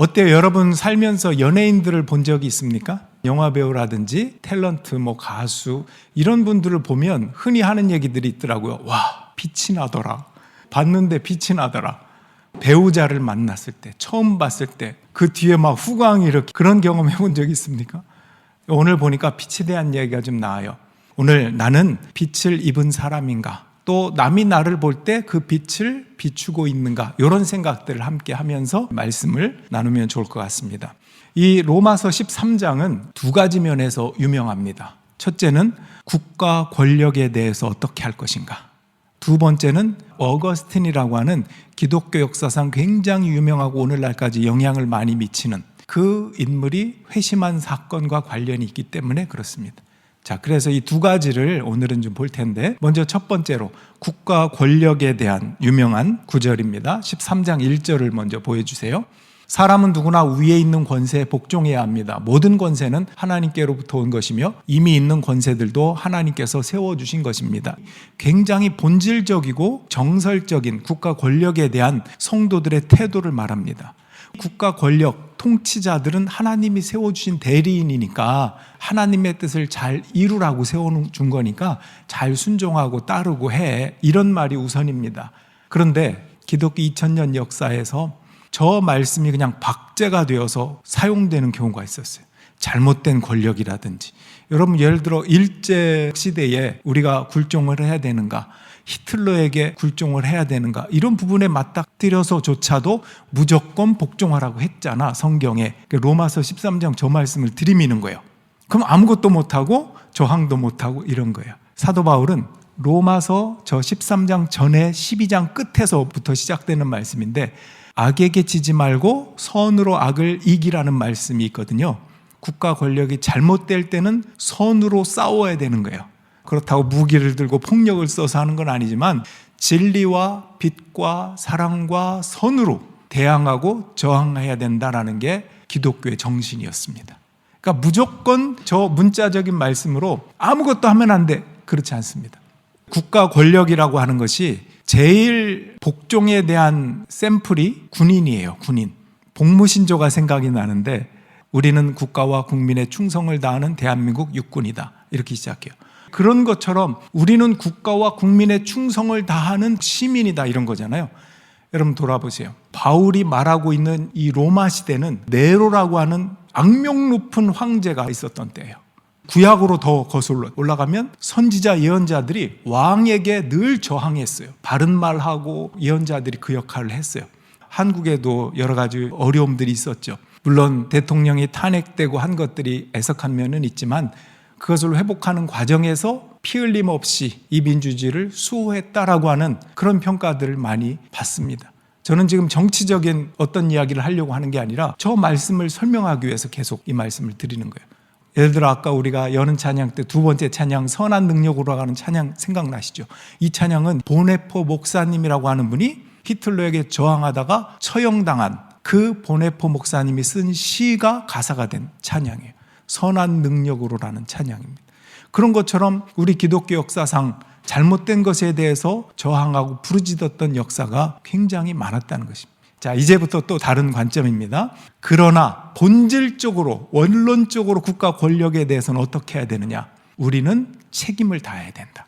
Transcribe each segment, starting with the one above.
어때요? 여러분 살면서 연예인들을 본 적이 있습니까? 영화배우라든지 탤런트, 가수 이런 분들을 보면 흔히 하는 얘기들이 있더라고요. 와, 빛이 나더라. 봤는데 빛이 나더라. 배우자를 만났을 때, 처음 봤을 때 그 뒤에 막 후광이 이렇게, 그런 경험 해본 적이 있습니까? 오늘 보니까 빛에 대한 얘기가 좀 나와요. 오늘 나는 빛을 입은 사람인가? 또 남이 나를 볼 때 그 빛을 비추고 있는가? 이런 생각들을 함께 하면서 말씀을 나누면 좋을 것 같습니다. 이 로마서 13장은 두 가지 면에서 유명합니다. 첫째는 국가 권력에 대해서 어떻게 할 것인가. 두 번째는 어거스틴이라고 하는 기독교 역사상 굉장히 유명하고 오늘날까지 영향을 많이 미치는 그 인물이 회심한 사건과 관련이 있기 때문에 그렇습니다. 자, 그래서 이 두 가지를 오늘은 좀 볼 텐데, 먼저 첫 번째로 국가 권력에 대한 유명한 구절입니다. 13장 1절을 먼저 보여주세요. 사람은 누구나 위에 있는 권세에 복종해야 합니다. 모든 권세는 하나님께로부터 온 것이며 이미 있는 권세들도 하나님께서 세워주신 것입니다. 굉장히 본질적이고 정설적인 국가 권력에 대한 성도들의 태도를 말합니다. 국가 권력, 통치자들은 하나님이 세워주신 대리인이니까 하나님의 뜻을 잘 이루라고 세워준 거니까 잘 순종하고 따르고 해. 이런 말이 우선입니다. 그런데 기독교 2000년 역사에서 저 말씀이 그냥 박제가 되어서 사용되는 경우가 있었어요. 잘못된 권력이라든지. 여러분, 예를 들어 일제시대에 우리가 굴종을 해야 되는가, 히틀러에게 굴종을 해야 되는가, 이런 부분에 맞닥뜨려서조차도 무조건 복종하라고 했잖아, 성경에. 로마서 13장 저 말씀을 들이미는 거예요. 그럼 아무것도 못하고 저항도 못하고 이런 거예요. 사도 바울은 로마서 저 13장 전에 12장 끝에서부터 시작되는 말씀인데, 악에게 지지 말고 선으로 악을 이기라는 말씀이 있거든요. 국가 권력이 잘못될 때는 선으로 싸워야 되는 거예요. 그렇다고 무기를 들고 폭력을 써서 하는 건 아니지만 진리와 빛과 사랑과 선으로 대항하고 저항해야 된다는 게 기독교의 정신이었습니다. 그러니까 무조건 저 문자적인 말씀으로 아무것도 하면 안 돼, 그렇지 않습니다. 국가 권력이라고 하는 것이 제일 복종에 대한 샘플이 군인이에요. 군인. 복무신조가 생각이 나는데, 우리는 국가와 국민의 충성을 다하는 대한민국 육군이다, 이렇게 시작해요. 그런 것처럼 우리는 국가와 국민의 충성을 다하는 시민이다, 이런 거잖아요. 여러분 돌아보세요. 바울이 말하고 있는 이 로마 시대는 네로라고 하는 악명 높은 황제가 있었던 때예요. 구약으로 더 거슬러 올라가면 선지자 예언자들이 왕에게 늘 저항했어요. 바른 말하고 예언자들이 그 역할을 했어요. 한국에도 여러 가지 어려움들이 있었죠. 물론 대통령이 탄핵되고 한 것들이 애석한 면은 있지만 그것을 회복하는 과정에서 피 흘림 없이 이 민주주의를 수호했다라고 하는 그런 평가들을 많이 받습니다. 저는 지금 정치적인 어떤 이야기를 하려고 하는 게 아니라 저 말씀을 설명하기 위해서 계속 이 말씀을 드리는 거예요. 예를 들어 아까 우리가 여는 찬양 때 두 번째 찬양, 선한 능력으로 가는 찬양 생각나시죠? 이 찬양은 보네포 목사님이라고 하는 분이 히틀러에게 저항하다가 처형당한 그 보네포 목사님이 쓴 시가 가사가 된 찬양이에요. 선한 능력으로라는 찬양입니다. 그런 것처럼 우리 기독교 역사상 잘못된 것에 대해서 저항하고 부르짖었던 역사가 굉장히 많았다는 것입니다. 자, 이제부터 또 다른 관점입니다. 그러나 본질적으로, 원론적으로 국가 권력에 대해서는 어떻게 해야 되느냐? 우리는 책임을 다해야 된다.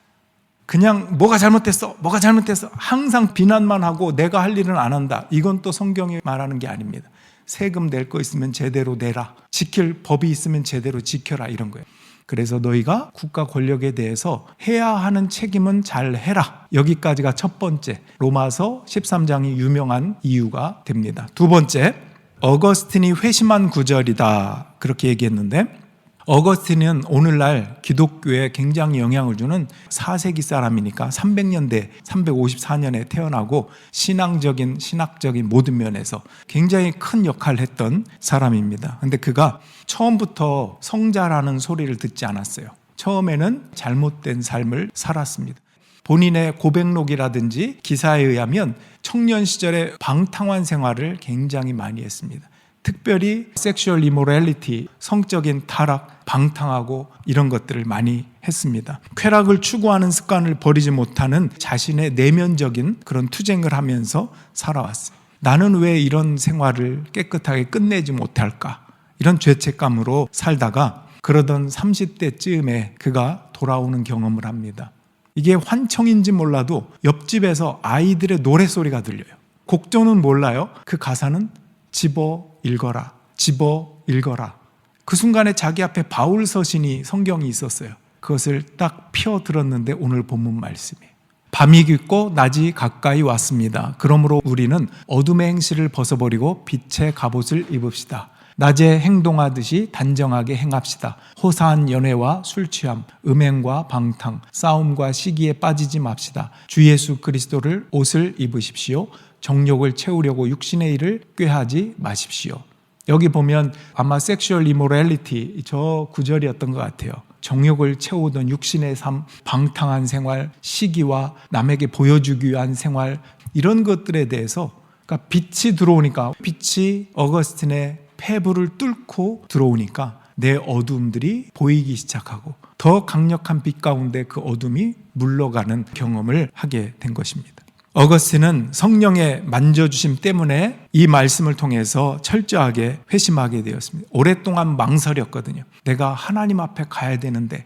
그냥 뭐가 잘못됐어, 뭐가 잘못됐어, 항상 비난만 하고 내가 할 일은 안 한다. 이건 또 성경이 말하는 게 아닙니다. 세금 낼 거 있으면 제대로 내라. 지킬 법이 있으면 제대로 지켜라, 이런 거예요. 그래서 너희가 국가 권력에 대해서 해야 하는 책임은 잘 해라. 여기까지가 첫 번째, 로마서 13장이 유명한 이유가 됩니다. 두 번째, 어거스틴이 회심한 구절이다, 그렇게 얘기했는데, 어거스틴은 오늘날 기독교에 굉장히 영향을 주는 4세기 사람이니까 300년대 354년에 태어나고 신앙적인 신학적인 모든 면에서 굉장히 큰 역할을 했던 사람입니다. 근데 그가 처음부터 성자라는 소리를 듣지 않았어요. 처음에는 잘못된 삶을 살았습니다. 본인의 고백록이라든지 기사에 의하면 청년 시절에 방탕한 생활을 굉장히 많이 했습니다. 특별히 섹슈얼 이모랄리티, 성적인 타락, 방탕하고 이런 것들을 많이 했습니다. 쾌락을 추구하는 습관을 버리지 못하는 자신의 내면적인 그런 투쟁을 하면서 살아왔어요. 나는 왜 이런 생활을 깨끗하게 끝내지 못할까? 이런 죄책감으로 살다가 그러던 30대쯤에 그가 돌아오는 경험을 합니다. 이게 환청인지 몰라도 옆집에서 아이들의 노래소리가 들려요. 곡조는 몰라요. 그 가사는 집어 읽어라, 집어 읽어라. 그 순간에 자기 앞에 바울 서신이 성경이 있었어요. 그것을 딱 펴 들었는데 오늘 본문 말씀이에요. 밤이 깊고 낮이 가까이 왔습니다. 그러므로 우리는 어둠의 행실을 벗어버리고 빛의 갑옷을 입읍시다. 낮에 행동하듯이 단정하게 행합시다. 호사한 연애와 술 취함, 음행과 방탕, 싸움과 시기에 빠지지 맙시다. 주 예수 그리스도를 옷을 입으십시오. 정욕을 채우려고 육신의 일을 꾀하지 마십시오. 여기 보면 아마 섹슈얼 이모랄리티 저 구절이었던 것 같아요. 정욕을 채우던 육신의 삶, 방탕한 생활, 시기와 남에게 보여주기 위한 생활, 이런 것들에 대해서, 그러니까 빛이 들어오니까, 빛이 어거스틴의 폐부를 뚫고 들어오니까 내 어둠들이 보이기 시작하고 더 강력한 빛 가운데 그 어둠이 물러가는 경험을 하게 된 것입니다. 어거스틴은 성령의 만져주심 때문에 이 말씀을 통해서 철저하게 회심하게 되었습니다. 오랫동안 망설였거든요. 내가 하나님 앞에 가야 되는데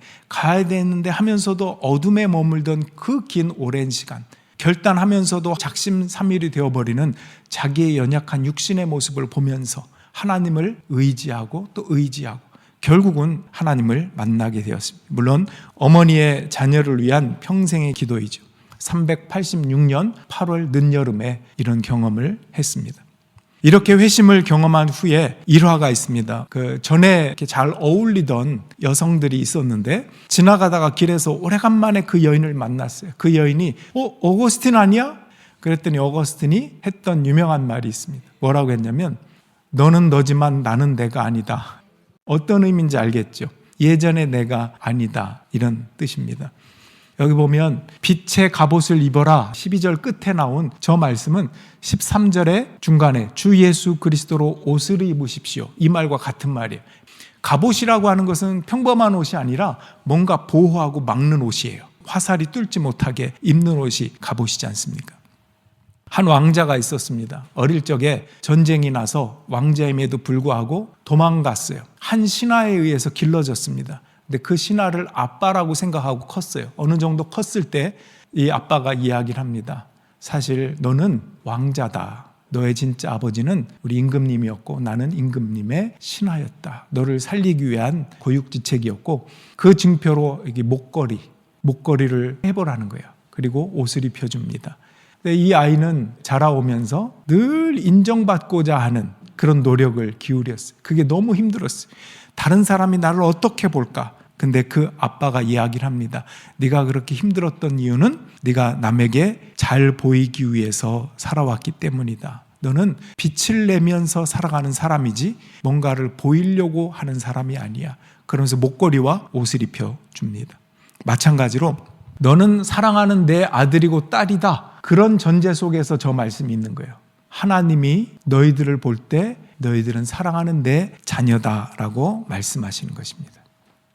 하면서도 어둠에 머물던 그 긴 오랜 시간, 결단하면서도 작심삼일이 되어버리는 자기의 연약한 육신의 모습을 보면서 하나님을 의지하고 또 의지하고 결국은 하나님을 만나게 되었습니다. 물론 어머니의 자녀를 위한 평생의 기도이죠. 386년 8월 늦여름에 이런 경험을 했습니다. 이렇게 회심을 경험한 후에 일화가 있습니다. 그 전에 이렇게 잘 어울리던 여성들이 있었는데 지나가다가 길에서 오래간만에 그 여인을 만났어요. 그 여인이 어거스틴 아니야? 그랬더니 어거스틴이 했던 유명한 말이 있습니다. 뭐라고 했냐면 너는 너지만 나는 내가 아니다. 어떤 의미인지 알겠죠? 예전의 내가 아니다, 이런 뜻입니다. 여기 보면 빛의 갑옷을 입어라 12절 끝에 나온 저 말씀은 13절의 중간에 주 예수 그리스도로 옷을 입으십시오, 이 말과 같은 말이에요. 갑옷이라고 하는 것은 평범한 옷이 아니라 뭔가 보호하고 막는 옷이에요. 화살이 뚫지 못하게 입는 옷이 갑옷이지 않습니까? 한 왕자가 있었습니다. 어릴 적에 전쟁이 나서 왕자임에도 불구하고 도망갔어요. 한 신하에 의해서 길러졌습니다. 근데 그 신하를 아빠라고 생각하고 컸어요. 어느 정도 컸을 때 이 아빠가 이야기를 합니다. 사실 너는 왕자다. 너의 진짜 아버지는 우리 임금님이었고 나는 임금님의 신하였다. 너를 살리기 위한 고육지책이었고 그 증표로 이게 목걸이를 해보라는 거예요. 그리고 옷을 입혀줍니다. 근데 이 아이는 자라오면서 늘 인정받고자 하는 그런 노력을 기울였어요. 그게 너무 힘들었어요. 다른 사람이 나를 어떻게 볼까? 근데 그 아빠가 이야기를 합니다. 네가 그렇게 힘들었던 이유는 네가 남에게 잘 보이기 위해서 살아왔기 때문이다. 너는 빛을 내면서 살아가는 사람이지 뭔가를 보이려고 하는 사람이 아니야. 그러면서 목걸이와 옷을 입혀줍니다. 마찬가지로 너는 사랑하는 내 아들이고 딸이다. 그런 전제 속에서 저 말씀이 있는 거예요. 하나님이 너희들을 볼 때 너희들은 사랑하는 내 자녀다라고 말씀하시는 것입니다.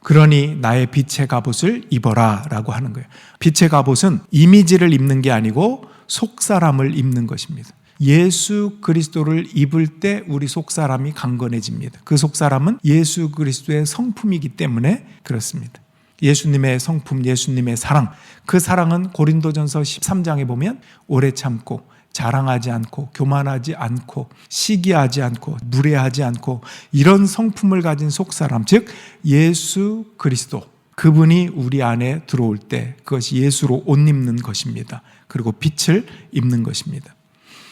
그러니 나의 빛의 갑옷을 입어라 라고 하는 거예요. 빛의 갑옷은 이미지를 입는 게 아니고 속사람을 입는 것입니다. 예수 그리스도를 입을 때 우리 속사람이 강건해집니다. 그 속사람은 예수 그리스도의 성품이기 때문에 그렇습니다. 예수님의 성품, 예수님의 사랑, 그 사랑은 고린도전서 13장에 보면 오래 참고 자랑하지 않고 교만하지 않고 시기하지 않고 무례하지 않고 이런 성품을 가진 속사람, 즉 예수 그리스도, 그분이 우리 안에 들어올 때 그것이 예수로 옷 입는 것입니다. 그리고 빛을 입는 것입니다.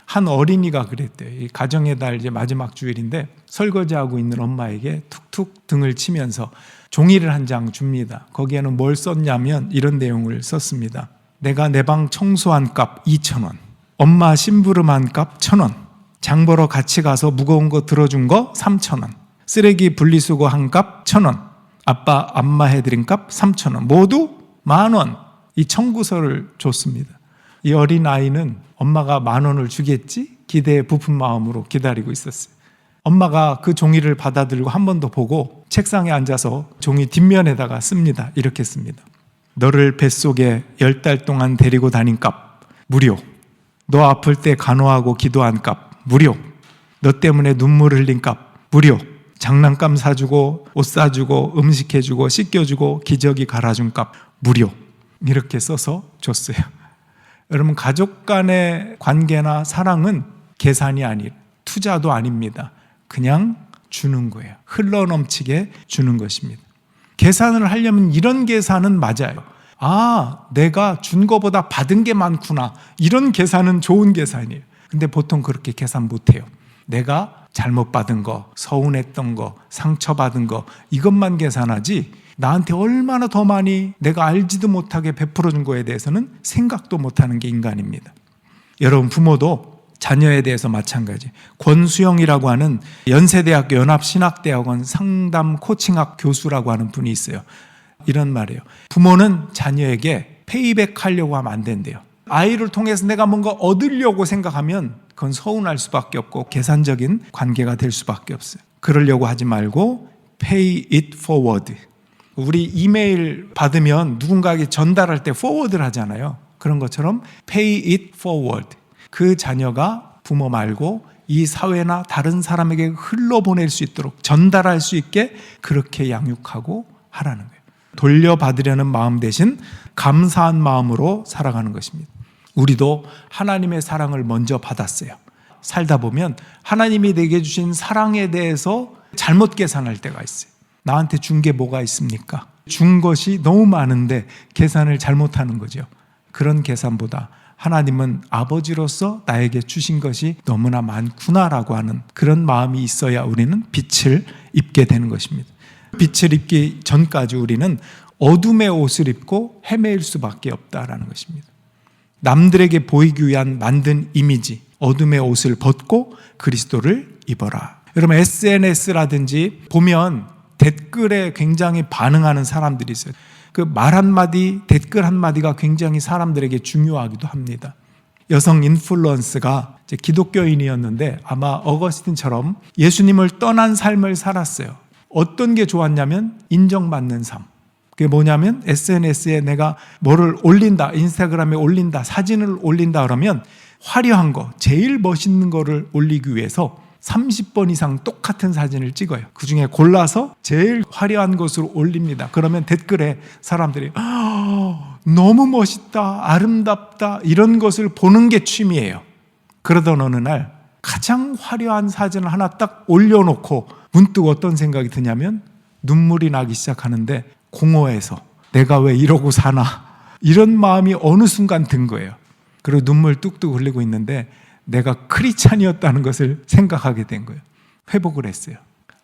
한 어린이가 그랬대요. 이 가정의 달 이제 마지막 주일인데 설거지하고 있는 엄마에게 툭툭 등을 치면서 종이를 한 장 줍니다. 거기에는 뭘 썼냐면 이런 내용을 썼습니다. 내가 내 방 청소한 값 2,000원, 엄마 심부름한 값 1,000원, 장 보러 같이 가서 무거운 거 들어준 거 3,000원, 쓰레기 분리수거 한 값 1,000원, 아빠 안마해드린 값 3,000원, 모두 10,000원, 이 청구서를 줬습니다. 이 어린아이는 엄마가 10,000원을 주겠지? 기대에 부푼 마음으로 기다리고 있었어요. 엄마가 그 종이를 받아들고 한 번 더 보고 책상에 앉아서 종이 뒷면에다가 씁니다. 이렇게 씁니다. 너를 뱃속에 10달 동안 데리고 다닌 값 무료, 너 아플 때 간호하고 기도한 값 무료. 너 때문에 눈물 흘린 값 무료. 장난감 사주고 옷 사주고 음식 해주고 씻겨주고 기저귀 갈아준 값 무료. 이렇게 써서 줬어요. 여러분, 가족 간의 관계나 사랑은 계산이 아니, 투자도 아닙니다. 그냥 주는 거예요. 흘러넘치게 주는 것입니다. 계산을 하려면 이런 계산은 맞아요. 아, 내가 준 거보다 받은 게 많구나. 이런 계산은 좋은 계산이에요. 근데 보통 그렇게 계산 못해요. 내가 잘못 받은 거, 서운했던 거, 상처받은 거, 이것만 계산하지 나한테 얼마나 더 많이 내가 알지도 못하게 베풀어 준 거에 대해서는 생각도 못하는 게 인간입니다. 여러분, 부모도 자녀에 대해서 마찬가지. 권수영이라고 하는 연세대학교 연합신학대학원 상담 코칭학 교수라고 하는 분이 있어요. 이런 말이에요. 부모는 자녀에게 페이백 하려고 하면 안 된대요. 아이를 통해서 내가 뭔가 얻으려고 생각하면 그건 서운할 수밖에 없고 계산적인 관계가 될 수밖에 없어요. 그러려고 하지 말고 pay it forward. 우리 이메일 받으면 누군가에게 전달할 때 forward를 하잖아요. 그런 것처럼 pay it forward. 그 자녀가 부모 말고 이 사회나 다른 사람에게 흘러보낼 수 있도록 전달할 수 있게 그렇게 양육하고 하라는 거예요. 돌려받으려는 마음 대신 감사한 마음으로 살아가는 것입니다. 우리도 하나님의 사랑을 먼저 받았어요. 살다 보면 하나님이 내게 주신 사랑에 대해서 잘못 계산할 때가 있어요. 나한테 준 게 뭐가 있습니까? 준 것이 너무 많은데 계산을 잘못하는 거죠. 그런 계산보다 하나님은 아버지로서 나에게 주신 것이 너무나 많구나라고 하는 그런 마음이 있어야 우리는 빛을 입게 되는 것입니다. 빛을 입기 전까지 우리는 어둠의 옷을 입고 헤매일 수밖에 없다라는 것입니다. 남들에게 보이기 위한 만든 이미지, 어둠의 옷을 벗고 그리스도를 입어라. 여러분, SNS라든지 보면 댓글에 굉장히 반응하는 사람들이 있어요. 그 말 한마디, 댓글 한마디가 굉장히 사람들에게 중요하기도 합니다. 여성 인플루언서가 기독교인이었는데 아마 어거스틴처럼 예수님을 떠난 삶을 살았어요. 어떤 게 좋았냐면 인정받는 삶. 그게 뭐냐면 SNS에 내가 뭐를 올린다, 인스타그램에 올린다, 사진을 올린다 그러면 화려한 거, 제일 멋있는 거를 올리기 위해서 30번 이상 똑같은 사진을 찍어요. 그 중에 골라서 제일 화려한 것으로 올립니다. 그러면 댓글에 사람들이 너무 멋있다, 아름답다 이런 것을 보는 게 취미예요. 그러던 어느 날 가장 화려한 사진을 하나 딱 올려놓고 문득 어떤 생각이 드냐면 눈물이 나기 시작하는데 공허해서 내가 왜 이러고 사나 이런 마음이 어느 순간 든 거예요. 그리고 눈물 뚝뚝 흘리고 있는데 내가 크리스찬이었다는 것을 생각하게 된 거예요. 회복을 했어요.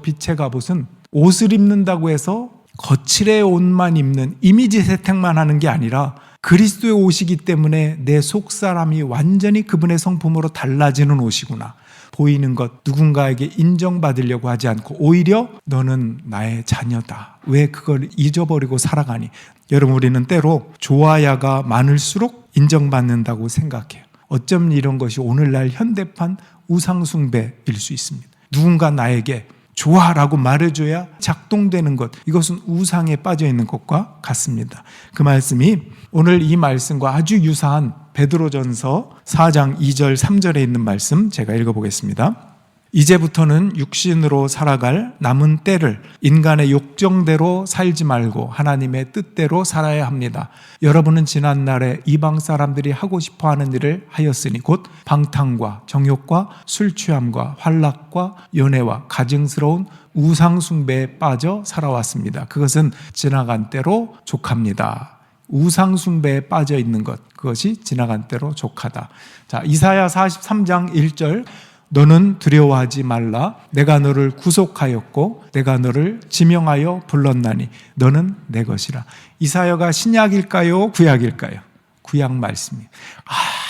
빛의 갑옷은 옷을 입는다고 해서 거칠의 옷만 입는 이미지 세탁만 하는 게 아니라 그리스도의 옷이기 때문에 내 속사람이 완전히 그분의 성품으로 달라지는 옷이구나. 보이는 것 누군가에게 인정받으려고 하지 않고 오히려 너는 나의 자녀다. 왜 그걸 잊어버리고 살아가니? 여러분, 우리는 때로 좋아야가 많을수록 인정받는다고 생각해요. 어쩜 이런 것이 오늘날 현대판 우상숭배일 수 있습니다. 누군가 나에게 좋아라고 말해줘야 작동되는 것, 이것은 우상에 빠져 있는 것과 같습니다. 그 말씀이 오늘 이 말씀과 아주 유사한 베드로전서 4장 2절 3절에 있는 말씀 제가 읽어보겠습니다. 이제부터는 육신으로 살아갈 남은 때를 인간의 욕정대로 살지 말고 하나님의 뜻대로 살아야 합니다. 여러분은 지난날에 이방 사람들이 하고 싶어하는 일을 하였으니 곧 방탕과 정욕과 술 취함과 환락과 연애와 가증스러운 우상 숭배에 빠져 살아왔습니다. 그것은 지나간 때로 족합니다. 우상 숭배에 빠져 있는 것, 그것이 지나간 때로 족하다. 자, 이사야 43장 1절 너는 두려워하지 말라. 내가 너를 구속하였고 내가 너를 지명하여 불렀나니 너는 내 것이라. 이사야가 신약일까요? 구약일까요? 구약 말씀이에요.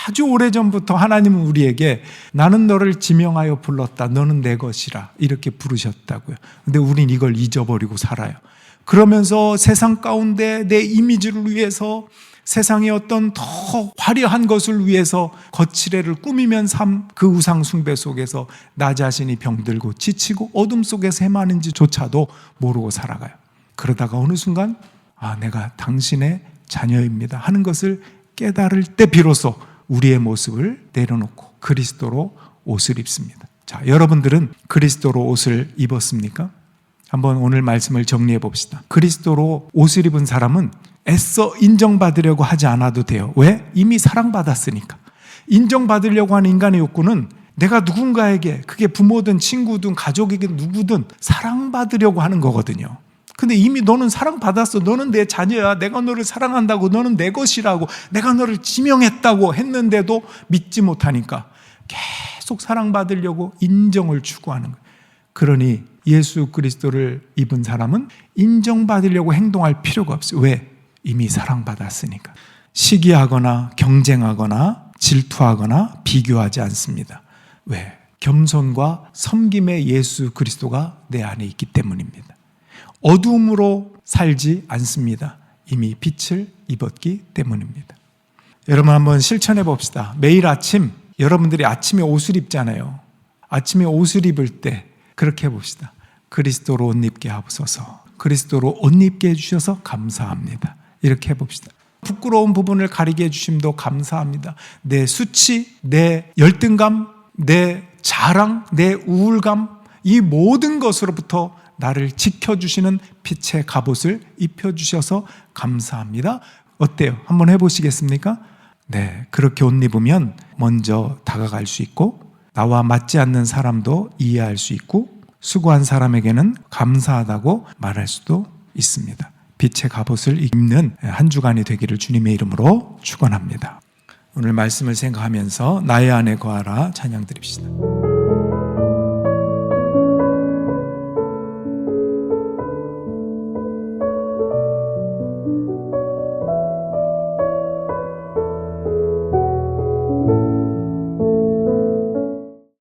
아주 오래전부터 하나님은 우리에게 나는 너를 지명하여 불렀다. 너는 내 것이라. 이렇게 부르셨다고요. 근데 우린 이걸 잊어버리고 살아요. 그러면서 세상 가운데 내 이미지를 위해서 세상의 어떤 더 화려한 것을 위해서 거칠애를 꾸미면 삶, 그 우상 숭배 속에서 나 자신이 병들고 지치고 어둠 속에서 헤매는지조차도 모르고 살아가요. 그러다가 어느 순간 내가 당신의 자녀입니다 하는 것을 깨달을 때 비로소 우리의 모습을 내려놓고 그리스도로 옷을 입습니다. 자, 여러분들은 그리스도로 옷을 입었습니까? 한번 오늘 말씀을 정리해 봅시다. 그리스도로 옷을 입은 사람은 애써 인정받으려고 하지 않아도 돼요. 왜? 이미 사랑받았으니까. 인정받으려고 하는 인간의 욕구는 내가 누군가에게, 그게 부모든 친구든 가족이든 누구든 사랑받으려고 하는 거거든요. 근데 이미 너는 사랑받았어. 너는 내 자녀야. 내가 너를 사랑한다고, 너는 내 것이라고, 내가 너를 지명했다고 했는데도 믿지 못하니까 계속 사랑받으려고 인정을 추구하는 거예요. 그러니 예수 그리스도를 입은 사람은 인정받으려고 행동할 필요가 없어요. 왜? 이미 사랑받았으니까. 시기하거나 경쟁하거나 질투하거나 비교하지 않습니다. 왜? 겸손과 섬김의 예수 그리스도가 내 안에 있기 때문입니다. 어두움으로 살지 않습니다. 이미 빛을 입었기 때문입니다. 여러분 한번 실천해 봅시다. 매일 아침 여러분들이 아침에 옷을 입잖아요. 아침에 옷을 입을 때 그렇게 해봅시다. 그리스도로 옷 입게 하옵소서. 그리스도로 옷 입게 해주셔서 감사합니다. 이렇게 해봅시다. 부끄러운 부분을 가리게 해주심도 감사합니다. 내 수치, 내 열등감, 내 자랑, 내 우울감, 이 모든 것으로부터 나를 지켜주시는 빛의 갑옷을 입혀주셔서 감사합니다. 어때요? 한번 해보시겠습니까? 네, 그렇게 옷 입으면 먼저 다가갈 수 있고 나와 맞지 않는 사람도 이해할 수 있고 수고한 사람에게는 감사하다고 말할 수도 있습니다. 빛의 갑옷을 입는 한 주간이 되기를 주님의 이름으로 축원합니다. 오늘 말씀을 생각하면서 나의 안에 거하라 찬양 드립시다.